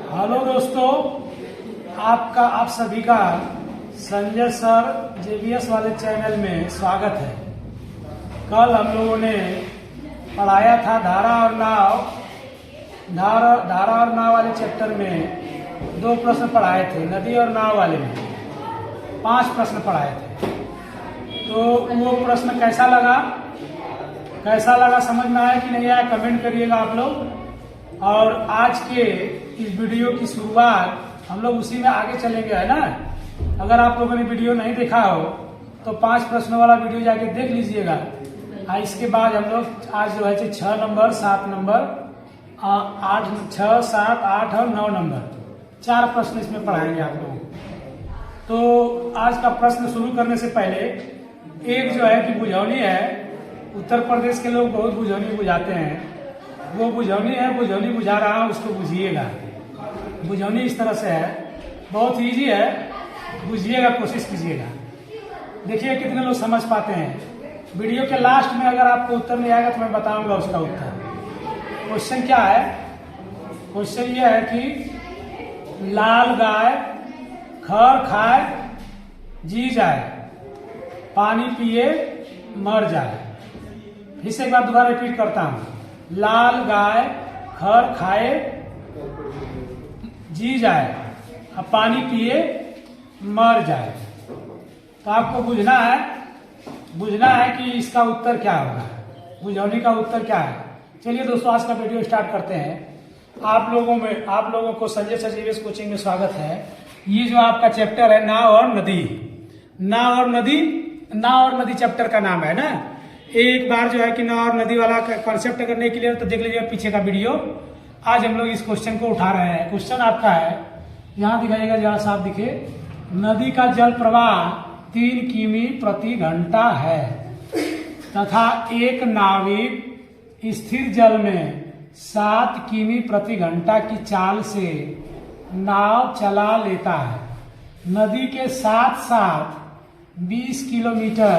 Hello दोस्तों, आप सभी का संजय सर जेबीएस वाले चैनल में स्वागत है। कल हम लोगों ने पढ़ाया था धारा और नाव वाले चैप्टर में 2 प्रश्न पढ़ाए थे। नदी और नाव वाले में 5 प्रश्न पढ़ाए थे। तो वो प्रश्न कैसा लगा समझ में आया कि नहीं आया, कमेंट करिएगा आप लोग। और आज के इस वीडियो की शुरुआत हम लोग उसी में आगे चलेंगे, है ना। अगर आप लोगों ने वीडियो नहीं देखा हो तो 5 प्रश्नों वाला वीडियो जाके देख लीजिएगा। इसके बाद हम लोग आज जो है 6 नंबर, 7 नंबर, 8, 6, 7, 8 और 9 नंबर 4 प्रश्न इसमें पढ़ाएंगे आप लोगों को। तो आज का प्रश्न शुरू करने से पहले एक जो है कि बुझौनी है। उत्तर प्रदेश के लोग बहुत बुझौनी बुझाते हैं। वो बुझौनी है, बुझौनी बुझा रहा हूँ, उसको बुझिएगा। बुझौनी इस तरह से है, बहुत इजी है, बुझिएगा, कोशिश कीजिएगा। देखिए कितने लोग समझ पाते हैं। वीडियो के लास्ट में अगर आपको उत्तर नहीं आएगा तो मैं बताऊंगा उसका उत्तर। क्वेश्चन क्या है? क्वेश्चन ये है कि लाल गाय खर खाए जी जाए, पानी पिए मर जाए। फिर से एक बार दोबारा रिपीट करता हूं। लाल गाय खर खाए जी जाए और पानी पिए मर जाए। तो आपको बुझना है कि इसका उत्तर क्या होगा, बुझौनी का उत्तर क्या है। चलिए दोस्तों, आज का वीडियो स्टार्ट करते हैं। आप लोगों को संजय सर जेबीएस कोचिंग में स्वागत है। ये जो आपका चैप्टर है नाव और नदी चैप्टर का नाम है ना। एक बार जो है कि नाव और नदी वाला कॉन्सेप्ट करने के लिए तो देख लीजिए पीछे का वीडियो। आज हम लोग इस क्वेश्चन को उठा रहे हैं। क्वेश्चन आपका है, यहाँ दिखाइएगा, जहाँ साफ दिखे। नदी का जल प्रवाह 3 किमी प्रति घंटा है तथा एक नाविक स्थिर जल में 7 किमी प्रति घंटा की चाल से नाव चला लेता है। नदी के साथ साथ 20 किलोमीटर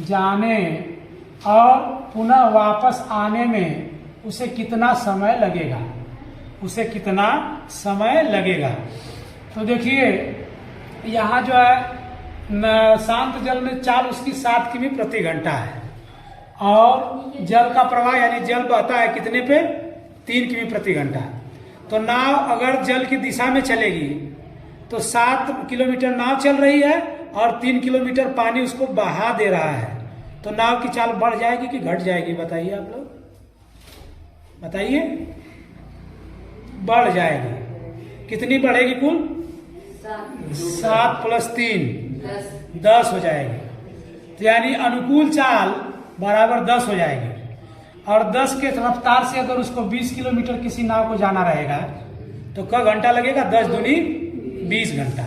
जाने और पुनः वापस आने में उसे कितना समय लगेगा? तो देखिए यहाँ जो है शांत जल में चाल उसकी 7 किमी प्रति घंटा है और जल का प्रवाह यानी जल बहता है कितने पे? 3 किमी प्रति घंटा। तो नाव अगर जल की दिशा में चलेगी तो 7 किलोमीटर नाव चल रही है और 3 किलोमीटर पानी उसको बहा दे रहा है। तो नाव की चाल बढ़ जाएगी कि घट जाएगी? बताइए आप लोग, बताइए। बढ़ जाएगी। कितनी बढ़ेगी कुल? 7 + 3 10 हो जाएगी। तो यानी अनुकूल चाल बराबर 10 हो जाएगी। और 10 के रफ्तार से अगर उसको 20 किलोमीटर किसी नाव को जाना रहेगा तो क घंटा लगेगा? 10 दूनी 20 घंटा।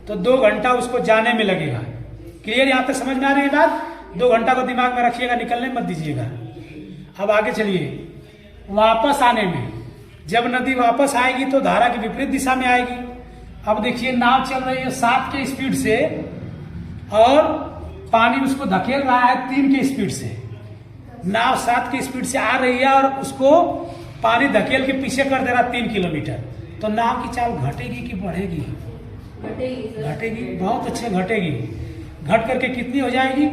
तो 2 घंटा उसको जाने में लगेगा। क्लियर? यहाँ तक समझ में आ रही है बात? 2 घंटा को दिमाग में रखिएगा, निकलने मत दीजिएगा। अब आगे चलिए। वापस आने में, जब नदी वापस आएगी तो धारा की विपरीत दिशा में आएगी। अब देखिए नाव चल रही है 7 के स्पीड से और पानी उसको धकेल रहा है 3 के स्पीड से। नाव 7 की स्पीड से आ रही है और उसको पानी धकेल के पीछे कर दे रहा 3 किलोमीटर। तो नाव की चाल घटेगी कि बढ़ेगी? घटेगी। बहुत अच्छे घटेगी। घट करके कितनी हो जाएगी?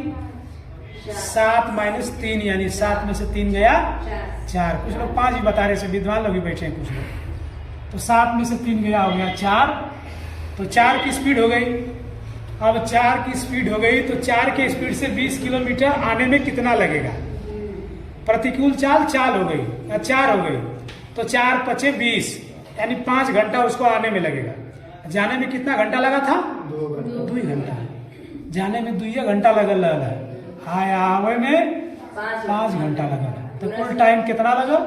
7 - 3 यानी 7 में से 3 गया 4। कुछ लोग 5 भी बता रहे, विद्वान लोग भी बैठे हैं कुछ लोग। तो 7 में से 3 गया, हो गया 4। तो 4 की स्पीड हो गई। अब 4 की स्पीड हो गई तो 4 के स्पीड से 20 किलोमीटर आने में कितना लगेगा? प्रतिकूल चाल हो गई, 4 हो गई। तो 4 × 5 = 20 यानी 5 घंटा उसको आने में लगेगा। जाने में कितना घंटा लगा था? 2 घंटा। जाने में 2 घंटा लगल है, आवे में 5 घंटा लगा। तो कुल टाइम कितना लगा?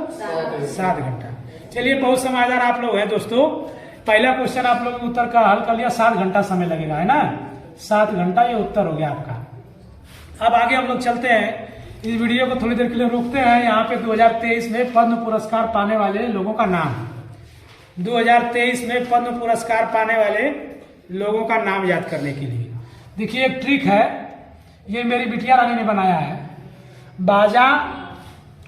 7 घंटा। चलिए, बहुत समझदार आप लोग हैं दोस्तों। पहला क्वेश्चन आप लोग उत्तर का हल कर लिया, 7 घंटा समय लगेगा, है ना। 7 घंटा ये उत्तर हो गया आपका। अब आगे हम लोग चलते हैं। इस वीडियो को थोड़ी देर के लिए रोकते हैं। यहाँ पे 2023 में पद्म पुरस्कार पाने वाले लोगों का नाम, 2023 में पद्म पुरस्कार पाने वाले लोगों का नाम याद करने के लिए देखिए एक ट्रिक है। ये मेरी बिटिया रानी ने बनाया है। बाजा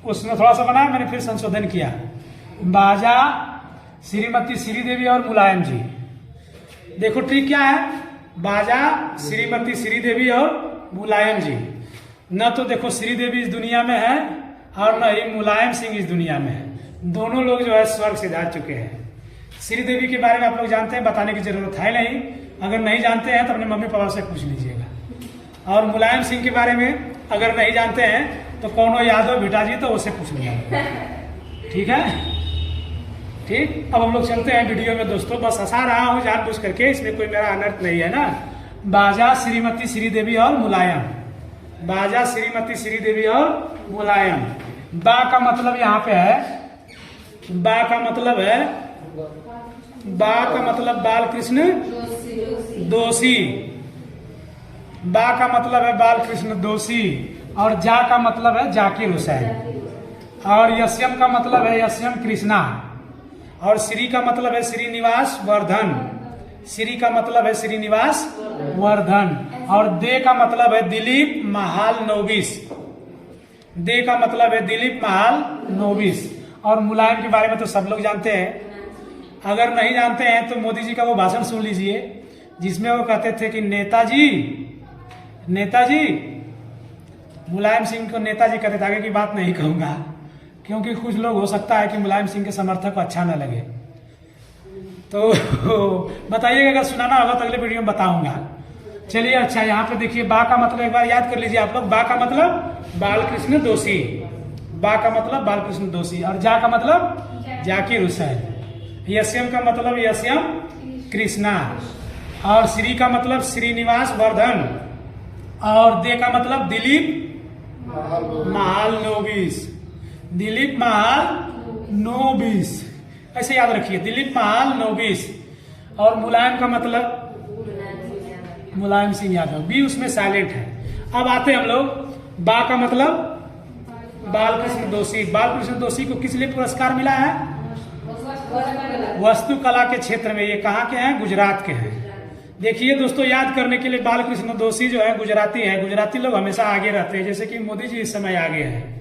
उसमें थोड़ा सा बनाया, मैंने फिर संशोधन किया। बाजा श्रीमती श्रीदेवी और मुलायम जी। देखो ट्रिक क्या है, बाजा श्रीमती श्रीदेवी और मुलायम जी। न तो देखो श्रीदेवी इस दुनिया में है और न ही मुलायम सिंह इस दुनिया में है, दोनों लोग जो है स्वर्ग से जा चुके हैं। श्रीदेवी के बारे में आप लोग जानते हैं, बताने की जरूरत है नहीं, अगर नहीं जानते हैं तो अपने मम्मी पापा से पूछ लीजिएगा। और मुलायम सिंह के बारे में अगर नहीं जानते हैं तो कौनो यादव बेटा जी तो उससे पूछ लीजिएगा। ठीक है, ठीक। अब हम लोग चलते हैं वीडियो में दोस्तों, बस हंसा रहा हूँ जानबूझ करके, इसमें कोई मेरा अनर्थ नहीं है ना। बाजा श्रीमती श्रीदेवी और मुलायम, बाजा श्रीमती श्रीदेवी और मुलायम। बा का मतलब यहाँ पे है, बा का मतलब है, बा का मतलब बालकृष्ण दोषी, बा का मतलब है बालकृष्ण दोषी। और जा का मतलब है जाकिर हुसैन। और यश्यम का मतलब है यश्यम कृष्णा। और श्री का मतलब है श्रीनिवास वर्धन, श्री का मतलब है श्रीनिवास वर्धन। और दे का मतलब है दिलीप महाल नोबिस, दे का मतलब है दिलीप महाल नोबिस। और मुलायम के बारे में तो सब लोग जानते हैं, अगर नहीं जानते हैं तो मोदी जी का वो भाषण सुन लीजिए जिसमें वो कहते थे कि नेताजी, नेताजी, मुलायम सिंह को नेताजी कहते थे। आगे की बात नहीं कहूंगा क्योंकि कुछ लोग हो सकता है कि मुलायम सिंह के समर्थक को अच्छा न लगे, तो बताइएगा, अगर सुनाना होगा तो अगले वीडियो में बताऊंगा। चलिए अच्छा, यहाँ पे देखिए बा का मतलब एक बार याद कर लीजिए आप लोग। बा का मतलब बालकृष्ण दोषी, बा का मतलब बालकृष्ण दोषी। और जा का मतलब जाकिर हुसैन। यश्यम का मतलब यश्यम कृष्णा। और श्री का मतलब श्रीनिवास वर्धन। और दे का मतलब दिलीप महाल नोबिस, दिलीप महाल नोबिस, ऐसे याद रखिए, दिलीप महाल नोबिस। और मुलायम का मतलब मुलायम सिंह यादव, बी उसमें साइलेंट है। अब आते हम लोग, बा का मतलब बालकृष्ण दोषी। बालकृष्ण दोषी को किस लिए पुरस्कार मिला है? वास्तुकला के क्षेत्र में। ये कहाँ के हैं? गुजरात के हैं। देखिए दोस्तों, याद करने के लिए, बालकृष्ण दोषी जो है गुजराती है। गुजराती लोग हमेशा आगे रहते हैं, जैसे कि मोदी जी इस समय आगे हैं।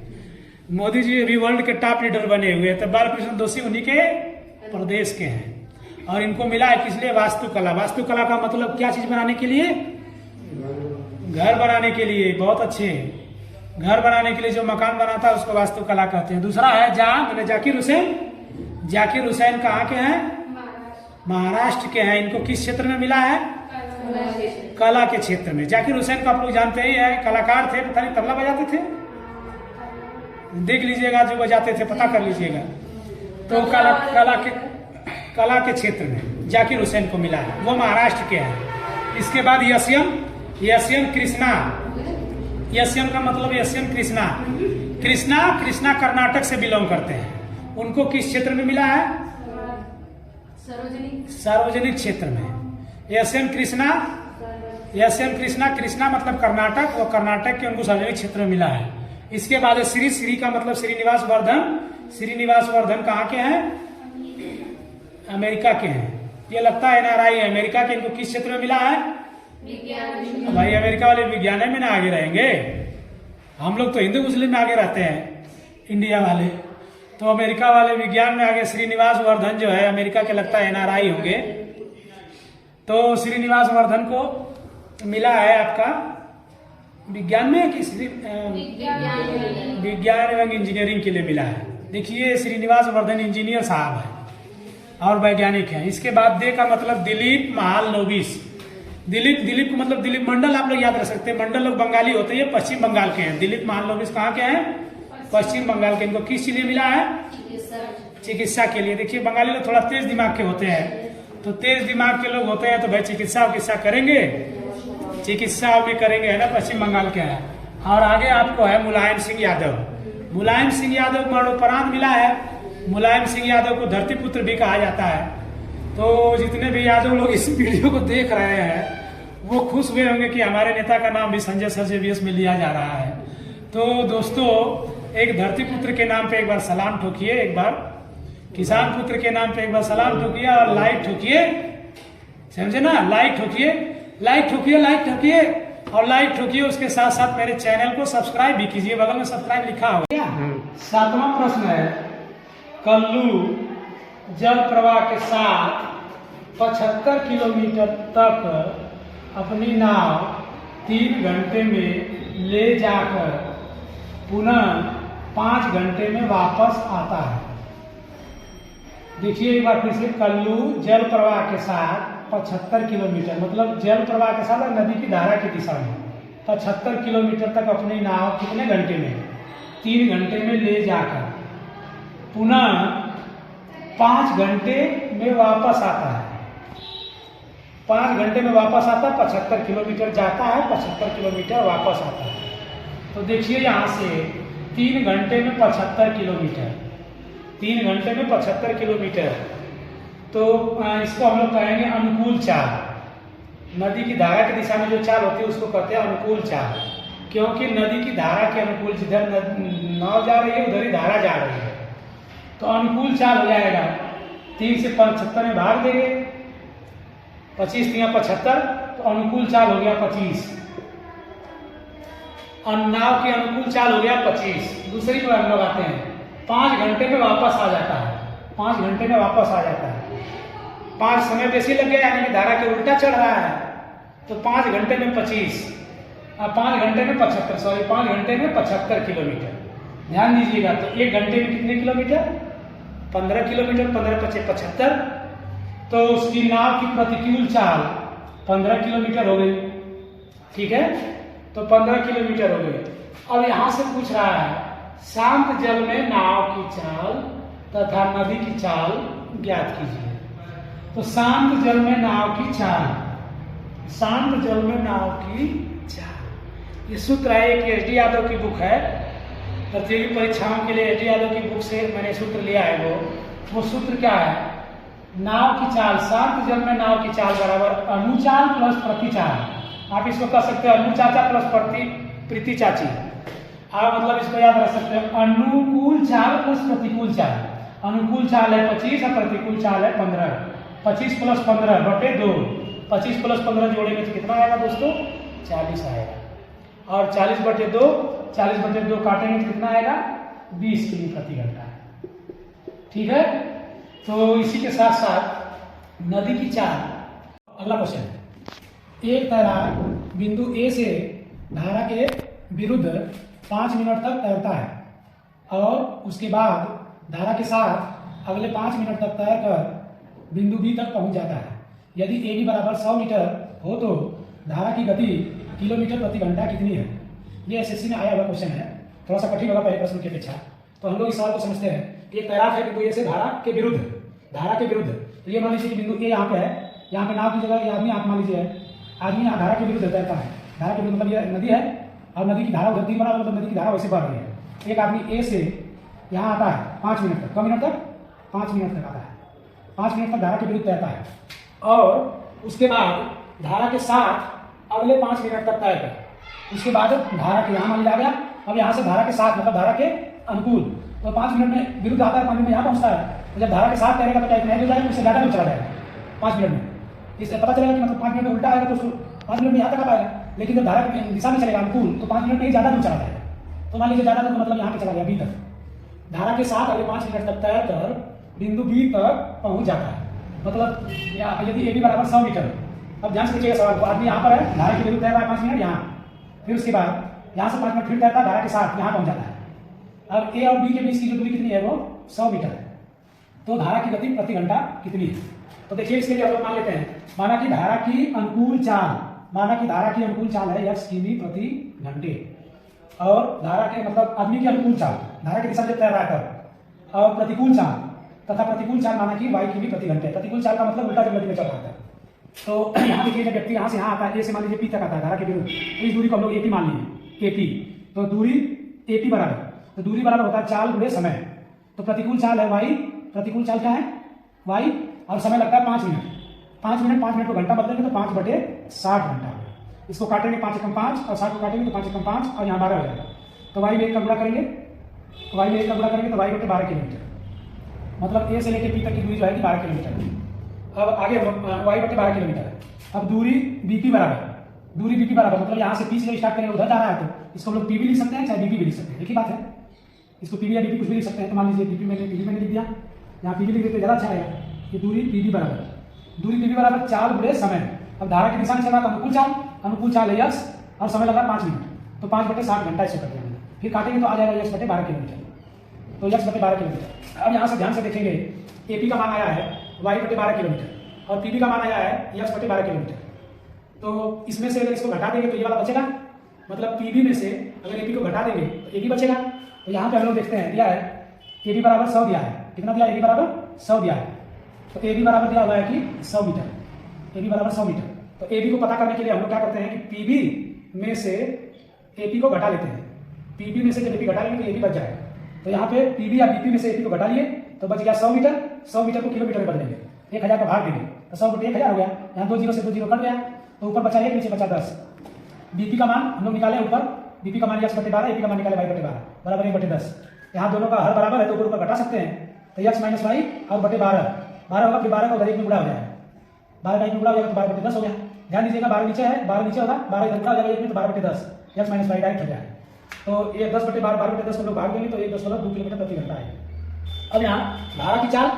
मोदी जी अभी वर्ल्ड के टॉप लीडर बने हुए हैं, तो बालकृष्ण दोषी उन्हीं के प्रदेश के हैं। और इनको मिला है किस लिए? वास्तुकला। वास्तुकला का मतलब क्या चीज बनाने के लिए? घर बनाने के लिए। बहुत अच्छे, घर बनाने के लिए जो मकान बनाता है उसको वास्तुकला कहते हैं। दूसरा है जा, मैंने जाकिर हुसैन। जाकिर हुसैन कहाँ के हैं? महाराष्ट्र के हैं। इनको किस क्षेत्र में मिला है? कला के क्षेत्र में। जाकिर हुसैन को आप लोग जानते ही है, कलाकार थे, पता नहीं तबला बजाते थे, देख लीजिएगा जो बजाते थे, पता कर लीजिएगा। तो कला के क्षेत्र में जाकिर हुसैन को मिला है, वो महाराष्ट्र के हैं। इसके बाद यश्यम, यश्यम कृष्णा। यश्यम का मतलब यश्यम कृष्णा। कृष्णा, कृष्णा कर्नाटक से बिलोंग करते हैं। उनको किस क्षेत्र में मिला है? सार्वजनिक क्षेत्र में। यश्यम कृष्णा, यश्यम कृष्णा, कृष्णा मतलब कर्नाटक, वो कर्नाटक के उनको सार्वजनिक क्षेत्र में मिला है। इसके बाद श्री, श्री का मतलब श्रीनिवास वर्धन। श्रीनिवास वर्धन कहाँ के हैं? अमेरिका के हैं। ये लगता है NRI है अमेरिका के। इनको किस क्षेत्र में मिला है? भाई अमेरिका वाले विज्ञान में ना आगे रहेंगे, हम लोग तो हिंदू मुस्लिम में आगे रहते हैं, इंडिया वाले। तो अमेरिका वाले विज्ञान में आगे श्रीनिवास वर्धन जो है अमेरिका के लगता है NRI होंगे। तो श्रीनिवास वर्धन को मिला है आपका विज्ञान में कि विज्ञान एवं इंजीनियरिंग के लिए मिला है। देखिए श्रीनिवास वर्धन इंजीनियर साहब है और वैज्ञानिक है। इसके बाद दे का मतलब दिलीप महाल नोबिस। दिलीप, दिलीप का मतलब दिलीप मंडल आप लोग याद रख सकते हैं। मंडल लोग बंगाली होते हैं, पश्चिम बंगाल के हैं। दिलीप महाल नोबिस कहाँ के हैं? पश्चिम बंगाल के। इनको किस लिए मिला है? चिकित्सा के लिए। देखिए बंगाली लोग थोड़ा तेज दिमाग के होते हैं, तो तेज दिमाग के लोग होते हैं तो भाई चिकित्सा करेंगे, चिकित्सा भी करेंगे, है ना, पश्चिम बंगाल के हैं। और आगे आपको है मुलायम सिंह यादव। मुलायम सिंह यादव को मरणोपरांत मिला है। मुलायम सिंह यादव को धरती पुत्र भी कहा जाता है। तो जितने भी यादव लोग इस वीडियो को देख रहे हैं वो खुश हुए होंगे कि हमारे नेता का नाम भी संजय सर JBS में लिया जा रहा है। तो दोस्तों, एक धरती पुत्र के नाम पे एक बार सलाम ठोकिए, एक बार किसान पुत्र के नाम पे एक बार सलाम ठोकिए और लाइक ठोकिए, समझे ना? लाइक ठोकिए, लाइक ठोकिए, लाइक ठोकिए और लाइक ठोकिए। उसके साथ साथ मेरे चैनल को सब्सक्राइब भी कीजिए, बगल में सब्सक्राइब लिखा होगा। 7वां प्रश्न है, कल्लू जल प्रवाह के साथ 75 किलोमीटर तक अपनी नाव 3 घंटे में ले जाकर पुनः 5 घंटे में वापस आता है। देखिए एक बार फिर से, कल्लू जल प्रवाह के साथ 75 किलोमीटर, मतलब जल प्रवाह के साथ नदी की धारा की दिशा में 75 किलोमीटर तक अपनी नाव कितने घंटे में? 3 घंटे में ले जाकर पुनः 5 घंटे में वापस आता है। 5 घंटे में वापस आता है, 75 किलोमीटर जाता है, 75 किलोमीटर वापस आता है। तो देखिए यहाँ से 3 घंटे में 75 किलोमीटर, 3 घंटे में 75 किलोमीटर, तो इसको हम लोग कहेंगे अनुकूल चाल। नदी की धारा की दिशा में जो चाल होती है उसको कहते हैं अनुकूल चाल, क्योंकि नदी की धारा के अनुकूल, जिधर नाव जा रही है उधर ही धारा जा रही है, तो अनुकूल चाल हो जाएगा। 3 से 75 में भाग देंगे, 25 या 75, तो अनुकूल चाल हो गया 25। नाव की अनुकूल चाल हो गया 25। दूसरी पर हम लोग आते हैं, 5 घंटे में वापस आ जाता है, 5 घंटे में वापस आ जाता है। 5 समय बेसी लग गया, यानी कि धारा के उल्टा चढ़ रहा है, तो 5 घंटे में 25, 5 घंटे में 75, 5 घंटे में 75 किलोमीटर। ध्यान दीजिएगा, तो 1 घंटे में कितने किलोमीटर? 15 किलोमीटर, 15 × 5 = 75, तो उसकी नाव की प्रतिकूल चाल 15 किलोमीटर हो गई। ठीक है, तो 15 किलोमीटर हो गई। अब यहां से पूछ रहा है शांत जल में नाव की चाल तथा नदी की चाल ज्ञात कीजिए। तो शांत जल में नाव की चाल, शांत जल में नाव की चाल, ये सूत्र है, एक एस डी यादव की बुक है, प्रतियोगी परीक्षाओं के लिए एस डी यादव की बुक से मैंने सूत्र लिया है। वो सूत्र क्या है? नाव की चाल, शांत जल में नाव की चाल बराबर अनुचाल प्लस प्रतिचाल। आप इसको कह सकते हैं अनुचाचा प्लस प्रीति चाची। आप मतलब इसको याद रख सकते हैं, अनुकूल चाल प्लस प्रतिकूल चाल। अनुकूल चाल है 25 और प्रतिकूल चाल है 15। 25 + 15 / 2, 25 + 15 जोड़ेंगे तो कितना आएगा दोस्तों? 40 आएगा। और 40/2, 40/2 काटेंगे तो कितना आएगा? 20 किमी प्रति घंटा। ठीक है, तो इसी के साथ साथ नदी की चाल। अगला क्वेश्चन, एक तैराक बिंदु ए से धारा के विरुद्ध 5 मिनट तक तैरता है और उसके बाद धारा के साथ अगले 5 मिनट तक तैरकर बिंदु बी तक पहुंच जाता है। यदि ए बी बराबर 100 मीटर हो तो धारा की गति किलोमीटर प्रति घंटा कितनी है? ये एसएससी में आया हुआ क्वेश्चन है, थोड़ा सा कठिन होगा पहले प्रश्न की अपेक्षा। तो हम लोग इस सवाल को समझते हैं। एक तैराक है बिंदु ए से धारा के विरुद्ध, धारा के विरुद्ध। तो ये मान लीजिए कि बिंदु ए यहाँ पे है, यहाँ पे नाव की जगह ये आदमी, आप मान लीजिए आदमी यहाँ धारा के विरुद्ध तैरता है। धारा के विरुद्ध मतलब ये नदी है और नदी की धारा उधर 3 बराबर, मतलब नदी की धारा वैसे बढ़ रही है। एक आदमी ए से यहाँ आता है 5 मिनट तक, कम मिनट तक 5 मिनट तक आता है, 5 मिनट तक धारा के विरुद्ध तैरता है और उसके बाद धारा के साथ अगले 5 मिनट तक तैरता है। उसके बाद धारा के यहाँ मान लिया गया, अब यहाँ से धारा के साथ मतलब धारा के अनुकूल, तो 5 मिनट में विरुद्ध आता है, 5 मिनट में यहाँ पहुँचता है। तो जब धारा के साथ तैरेगा तो क्या इतना हो जाएगा, उससे ज़्यादा दूर चला जाएगा 5 मिनट में। इससे पता चलेगा कि मतलब 5 मिनट में उल्टा आएगा तो उसको 5 मिनट में यहाँ तक आ पाएगा, लेकिन जब धारा की दिशा में चलेगा अनुकूल तो 5 मिनट में ज़्यादा दूर चला जाएगा। तो मान लीजिए ज़्यादा दूर मतलब यहाँ पे चला गया बी तक, धारा के साथ अगले 5 मिनट तक तैर कर बिंदु बी तक पहुँच जाता है। मतलब यदि ए बी बराबर 100 मीटर, अब ध्यान से देखिएगा सवाल को, आदमी यहाँ पर है, धारा के विरुद्ध तैर रहा है 5 मिनट यहाँ, फिर उसके बाद यहाँ से 5 मिनट फिर तैरता है, धारा के साथ यहाँ पहुँच जाता है। अब ए और बी के बीच की जो दूरी कितनी है वो 100 मीटर है। तो धारा की गति प्रति घंटा कितनी है? तो देखिए इसके लिए हम लोग मान लेते हैं, माना कि धारा की अनुकूल चाल, माना कि धारा की अनुकूल चाल है 10 किमी प्रति घंटे, और धारा के मतलब आदमी की अनुकूल चाल, धारा की दिशा से तैर रहा है, और प्रतिकूल चाल तथा प्रतिकूल चाल माना कि y किमी प्रति घंटे। प्रतिकूल चाल का मतलब उल्टा गति में चल रहा है। तो यहाँ देखिए जब व्यक्ति यहाँ से यहाँ आता है, ए से मान लीजिए पी तक आता है धारा के विरुद्ध, तो इस दूरी को हम लोग एपी मान लीजिए, एपी। तो दूरी एपी बराबर, तो दूरी बराबर होता है चाल गुणे समय। तो प्रतिकूल चाल है y, प्रतिकूल चाल क्या है y, और समय लगता है 5 मिनट। 5 मिनट को घंटा बदलेंगे तो 5/60 घंटा। इसको काटेंगे 5 × 5 और 60 को काटेंगे तो 5 × 5 और यहाँ 12 हो जाएगा। तो y में 1 का गुणा करेंगे, y में 1 का गुणा करेंगे तो y/12 किलोमीटर, मतलब ए से लेकर पी तक की दूरी जो है 12 किलोमीटर। अब आगे y/12 किलोमीटर है। अब दूरी बीपी बराबर, दूरी बीपी बराबर मतलब यहाँ से पी से स्टार्ट करेंगे उधर जा रहा है, तो इसको हम लोग पी भी लिख सकते हैं चाहे बीपी भी लिख सकते हैं, एक ही बात है। इसको पीवी या बीपी कुछ भी लिख सकते हैं। तो मान लीजिए बीपी मैंने लिख दिया, यहाँ पीबी लिख देते ज़्यादा अच्छा रहेगा। ये दूरी पीबी बराबर चाल गुणे समय। अब धारा की दिशा में चल रहा था अनुकूल चाल है यक्स और समय लगा 5 मिनट, तो 5/60 घंटा इससे कट जाएगा। फिर काटेंगे तो आ जाएगा यक्स बटे 12 किलोमीटर, तो यक्स बटे 12 किलोमीटर। अब यहाँ से ध्यान से देखेंगे एपी का मान आया है वाई बटे 12 किलोमीटर और पीबी का मान आया है यक्स बटे 12 किलोमीटर। तो इसमें से अगर इसको घटा देंगे तो ये वाला बचेगा, मतलब पीबी में से अगर एपी को घटा देंगे तो एपी बचेगा। तो यहाँ पे हम लोग देखते हैं दिया है एबी बराबर 100 दिया है। कितना दिया? एबी बराबर 100 दिया है। तो एबी बराबर दिया हुआ है कि 100 मीटर, एबी बराबर 100 मीटर। तो एबी को पता करने के लिए हम लोग क्या करते हैं कि पीबी में से एपी को घटा लेते हैं। पीबी में से जब एपी घटा लेंगे तो एपी बच जाएगा। तो यहाँ पे पीबी या बीपी में से एपी को घटा लिए तो बच गया 100 मीटर। 100 मीटर को किलोमीटर में बदलेंगे, 1000 का भाग देंगे तो 100 बटे 1000 हो गया। यहाँ 2 जीरो से 2 जीरो कट गया तो ऊपर बचा 1, नीचे बचा 10। बीपी का मान हम लोग निकाले ऊपर, बीपी का मान यक्स बटे 12, एपी का मान निकाले वाई बटे 12 बराबर 1 बटे 10। यहाँ दोनों का हर बराबर है तो ऊपर घटा सकते हैं। तो यक्स माइनस वाई और बटे 12 होगा, फिर 12 का उधर एक में गुणा हो जाएगा, 12 का एक में गुणा हो जाएगा तो 12 बटे 10 हो गया। ध्यान दीजिएगा 12 नीचे है, 12 नीचे होगा, 12 इधर गुणा हो जाएगा एक में तो 12 बटे 10 यक्स माइनस वाई डायरेक्ट हो जाएगा। तो ये 10 बटे 12, 12 बटे 10 को लोग भाग देंगे तो 1.2 किलोमीटर प्रति घंटा है। अब यहाँ धारा की चाल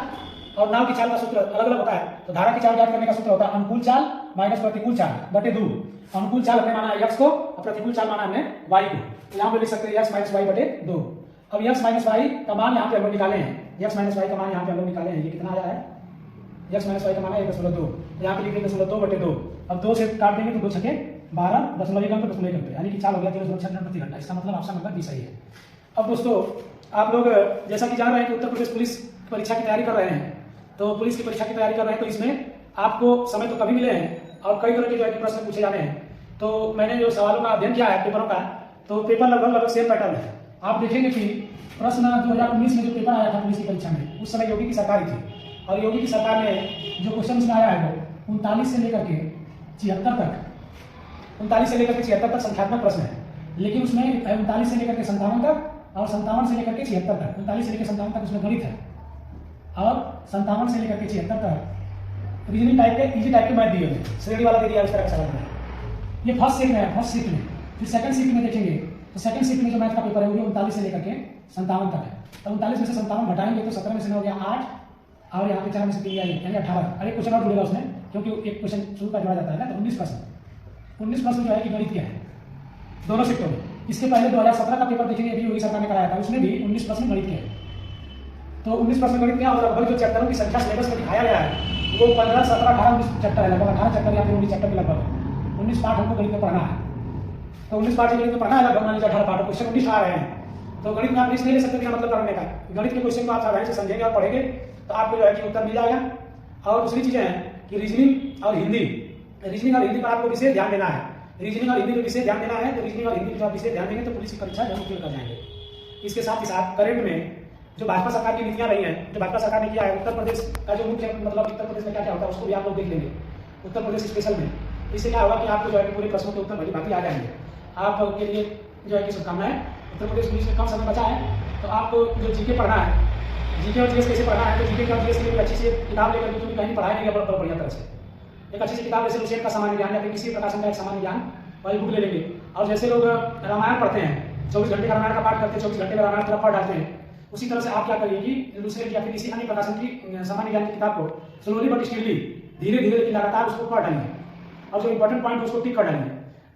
और नाव की चाल का सूत्र अलग अलग होता है। तो धारा की चाल ज्ञात करने का सूत्र होता है अनुकूल चाल माइनस प्रतिकूल चाल बटे 2। अनुकूल चाल हमने माना यक्स को और प्रतिकूल चाल माना हमने वाई को। तो यहाँ पे लिख सकते हैं यक्स माइनस वाई बटे 2। अब यक्स माइनस वाई का मान यहाँ पे हम लोग निकाले हैं, यक्स माइनस वाई का मान यहाँ पे हम लोग निकाले हैं। ये कितना आया है? यक्स माइनस वाई का मान है 1.2, यहाँ पे लिख देंगे 2 बटे 2। अब 2 से काट देंगे तो 2 छके 12, 0.1 पे 0.1 पे, यानी कि चाल हो गया 0.6 मीटर प्रति घंटा। इसका मतलब ऑप्शन नंबर बी सही है। अब दोस्तों आप लोग जैसा कि जान रहे हैं कि उत्तर प्रदेश पुलिस परीक्षा की तैयारी कर रहे हैं, तो पुलिस की परीक्षा की तैयारी कर रहे हैं तो इसमें आपको समय तो कभी मिले हैं और कई तरह के जो है प्रश्न पूछे जाने हैं। तो मैंने जो सवालों का अध्ययन किया है पेपरों का, तो पेपर लगभग सेम पैटर्न है। आप देखेंगे कि प्रश्न 2019 में जो पेपर आया था पुलिस की परीक्षा में, उस समय योगी की सरकार थी और योगी की सरकार ने जो क्वेश्चन उसमें आया है वो 39 से लेकर के 76 तक, 39 से लेकर के 76 तक संख्यात्मक प्रश्न है। लेकिन उसमें 39 से लेकर के 57 तक और 57 से लेकर के 76 तक, 39 से लेकर 57 तक उसमें गणित है और 57 से लेकर के 76 तक रीजनिंग टाइप के इजी टाइप के मैथ दिए हुए, श्रेणी वाला दे दिया उस तरह का सवाल है। ये फर्स्ट शिफ्ट में है, फर्स्ट शिफ्ट में। फिर सेकंड शिफ्ट में देखेंगे तो सेकंड शिफ्ट में जो मैथ का पेपर है वो 39 से लेकर के 57 तक है। तो 39 में से 57 घटाएंगे तो 17 में से हो गया 8 और यहाँ पे 4 में से 3 यानी 18। अरे क्वेश्चन और जुड़ेगा उसमें, क्योंकि एक क्वेश्चन शुरू का जोड़ा जाता है ना। तो 19 प्रश्न जो है कि गणित क्या है दोनों शिफ्टों में। इसके पहले 2017 का पेपर देखेंगे, अभी योगी सरकार ने कराया था, उसमें भी 19 प्रश्न गणित के हैं। तो 19 प्रश्न गणित के और लगभग जो चैप्टरों की संख्या सिलेबस में दिखाया गया है वो 15, 17, 18, 19 चैप्टर है, लगभग 18 चैप्टर या फिर 19 चैप्टर के लगभग 19 पाठ हमको गणित में पढ़ना है। तो 19 पाठ गणित में पढ़ना है, लगभग मान लीजिए 18 पाठ, क्वेश्चन 19 आ रहे हैं। तो गणित में आप रिस्क नहीं ले सकते, क्या मतलब करने का। गणित के क्वेश्चन को आप सावधानी से समझेंगे और पढ़ेंगे तो आपको जो है कि उत्तर मिल जाएगा। और दूसरी चीजें हैं कि रीजनिंग और हिंदी, रीजनिंग और हिंदी पर आपको विशेष ध्यान देना है। रीजनिंग और हिंदी पर विशेष ध्यान देना है, तो रीजनिंग और हिंदी पर आप विशेष ध्यान देंगे तो पुलिस की परीक्षा जरूर क्लियर कर जाएंगे। इसके साथ ही साथ करंट में जो भाजपा सरकार की नीतियां रही हैं, जो भाजपा सरकार ने किया है, उत्तर प्रदेश का जो मुख्य मतलब उत्तर प्रदेश में क्या क्या होता है उसको भी आप लोग देख लेंगे उत्तर प्रदेश स्पेशल में। इससे क्या होगा कि आपको जो है पूरे प्रश्नों के उत्तर भली भांति आ जाएंगे। आपके लिए जो है कि शुभकामनाएं। उत्तर प्रदेश पुलिस में कम समय बचा है तो आपको जो जीके पढ़ना है, जीके और जीएस कैसे पढ़ना है, तो जीके और जीएस के लिए अच्छी से किताब लेकर, क्योंकि कहीं पढ़ाया नहीं गया बढ़िया तरह से। एक अच्छी सी किताब जैसे रुशियन का सामान्य ज्ञान या फिर किसी प्रकाशन का एक सामान्य ज्ञान वाली बुक ले लेंगे। और जैसे लोग रामायण पढ़ते हैं, 24 घंटे का रामायण का पाठ करते हैं, 24 घंटे का रामायण पूरा पढ़ डालते हैं, उसी तरह से आप क्या करिए कि दूसरे या फिर किसी अन्य प्रकाशन की सामान्य ज्ञान की किताब को स्लोली बट स्टीली धीरे धीरे लेकिन लगातार उसको पढ़ डालिए और जो इंपॉर्टेंट पॉइंट उसको टिक कर डालिए।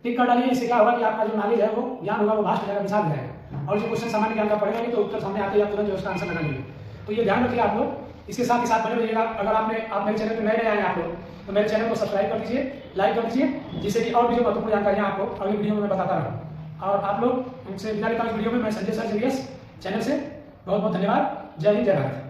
टिक कर डालिए, इससे क्या होगा कि आपका जो नॉलेज है वो ज्ञान होगा वो भास्ट हो जाएगा, विशाल हो जाएगा। और जो क्वेश्चन सामान्य ज्ञान का पढ़ेंगे तो उत्तर सामने आते ही आप तुरंत उसका आंसर लगा लेंगे। तो ये ध्यान रखिए आप लोग। इसके साथ ही साथ बने रहिएगा। अगर आप मेरे चैनल पर नए आए हैं आप लोग, तो मेरे चैनल को सब्सक्राइब कर दीजिए, लाइक कर दीजिए, जिससे कि और भी जो महत्वपूर्ण जानकारियां आपको अगली वीडियो में मैं बताता रहूँ। और आप लोग हमसे विदा लेता हूं इस वीडियो में। मैं संजय सर जेवीएस चैनल से बहुत बहुत धन्यवाद। जय हिंद, जय भारत।